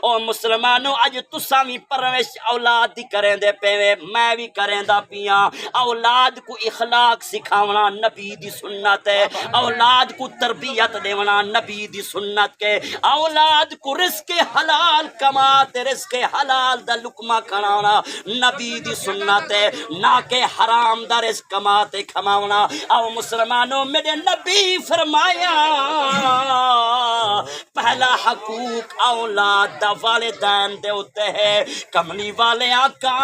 او مسلمانوں اج تساں وی پرورش اولاد دی کریں دے پے، میں بھی کریں دا پیاں۔ اولاد کو اخلاق سکھاونا نبی دی سنت ہے، اولاد کو تربیت دیونا نبی دی سنت کے، اولاد کو رزق حلال کما تے رزق حلال دا لقمہ کھانا نبی دی سنت ہے، نہ کہ حرام دا رزق کما تے کھماونا۔ او مسلمانوں میرے نبی فرمایا پہلا حقوق اولاد دا والدین دے ہوتے ہیں۔ کملی والے آقا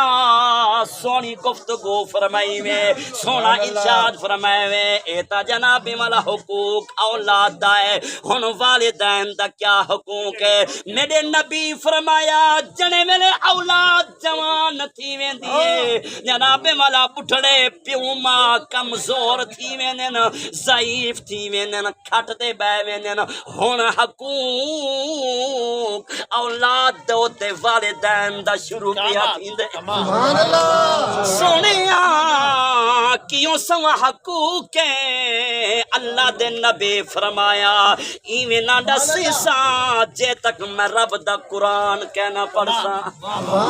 سونی گفتگو فرمائی میں، سونا ارشاد فرمائے میں، ایتا جناب والا حقوق اولاد دا ہے۔ ہن والدین دا کیا حقوق ہے؟ میرے نبی فرمایا جنے میرے اولاد جوان تھی ویندی ہے، جناب والا بٹھڑے پیو ماں کمزور تھی ویندن، ضعیف تھی ویندن، کھٹ تے بہ ویندن۔ ہن حقوق اولاد دو تے والدین دا شروع کیا تھیندے۔ سبحان اللہ سونیا کیوں سوا حقوق ہے اللہ دے نبی فرمایا ایویں نہ دسیسا جے تک میں رب دا قرآن کہنا پڑسا۔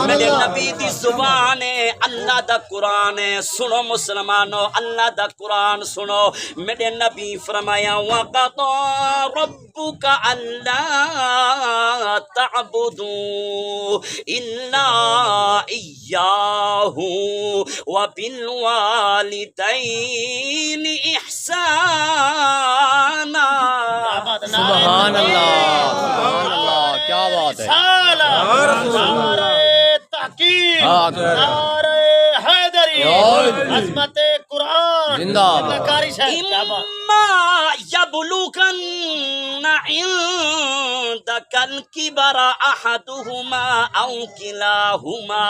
میرے نبی دی زبان ہے اللہ دا قرآن ہے، سنو مسلمانوں اللہ دا قرآن سنو۔ میرے نبی فرمایا وَقَضَى رَبُّكَ أَلَّا تَعْبُدُوا إِلَّا إِيَّاهُ وَبِالْوَالِدَيْنِ إِحْسَانًا۔ سبحان اللہ سبحان اللہ، کیا بات ہے۔ نعرہ تحقیق، نعرہ حیدری، عظمت قرآن زندہ باد۔ کاری شاہد، کیا بات۔ إِمَّا يَبْلُغَنَّ عِندَكَ الْكِبَرَ أَحَدُهُمَا أَوْ كِلَاهُمَا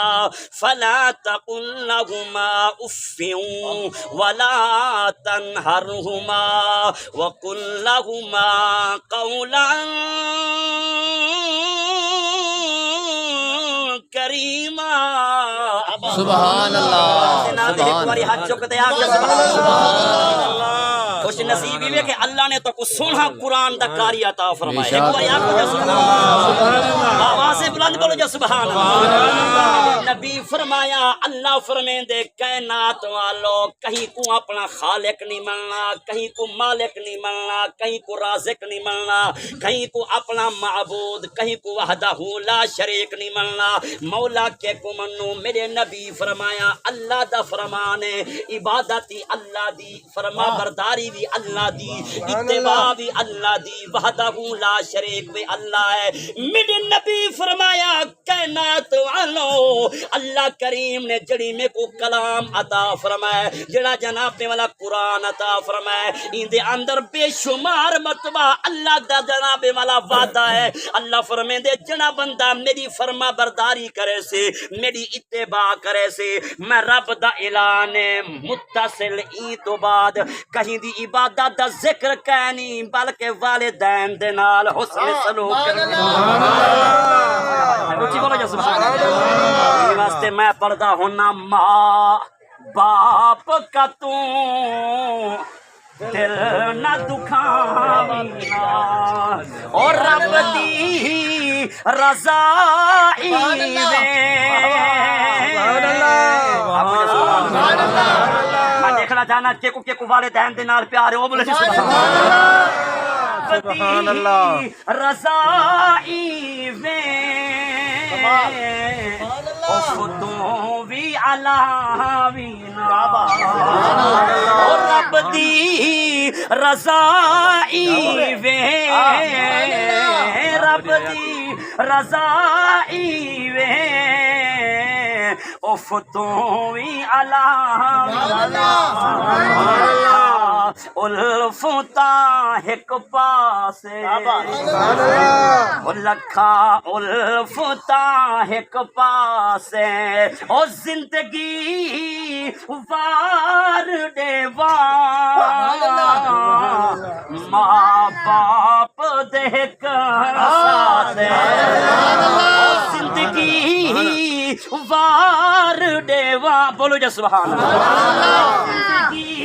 فَلَا تَقُل لَّهُمَا أُفٍّ وَلَا تَنْهَرْهُمَا وَقُل لَّهُمَا قَوْلًا کریما۔ سبحان اللہ سبحان اللہ۔ خوش نصیبی ہے کہ اللہ نے تو کو سنہا قرآن دا کاری عطا فرمایا۔ ایک بار آپ کو سبحان اللہ، آواز بلند بولو جو سبحان اللہ۔ نبی فرمایا اللہ فرمائیں دے کائنات والو کہیں کو اپنا خالق نہیں ملنا، کہیں کو مالک نہیں ملنا، کہیں کو رازق نہیں ملنا، کہیں کو اپنا معبود، کہیں کو وحدہ لا شریک نہیں ملنا، مولا کے کو منو۔ میرے نبی فرمایا اللہ دا فرمان ہے، عبادت اللہ دی، فرما برداری بھی اللہ دی، اتباع بھی اللہ دی، وحدہ لا شریک بھی اللہ ہے۔ میرے نبی فرمایا کائنات والو اللہ کریم نے جڑی میں کو کلام عطا فرمائے، جڑا جناب نے والا قرآن عطا فرمائے، ان دے اندر بے شمار مرتبہ اللہ دا جناب والا وعدہ ہے۔ اللہ فرمائے دے جنا بندہ میری فرما برداری کرے سے، میری اتباع کرے سے، میں رب دا اعلان متصل ای تو بعد کہیں دی عبادت دا ذکر کہنی بلکہ والدین دے نال حسن سلوک کرنی۔ اچھی بولو جو سبحان اللہ۔ یہ واسطے میں پڑھدا ہونا ماں باپ کا تو دل نہ دکھاوینا اور رب دی رضائی میں دیکھنا چاہنا کہ کو والدین دے نال پیار ہے وہ بولے سبحان اللہ۔ رضائی افتوں بھی علاوینا اور رب دی رضائی وے، رب دی رضائی وے افتوں بھی علاوینا الفتا ایک پاسے لکھا الفتا ایک پاسے او زندگی وار دیوان ماں باپ دیکھ ساتھ زندگی وار دیوان بولو جا سبحان اللہ۔ زندگی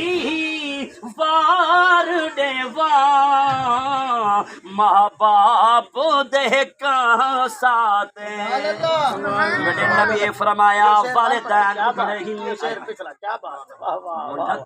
وار دیوا ماں باپ دے کا ساتھ نبی فرمایا والدین شیر پچھلا کیا بات ہے واہ واہ واہ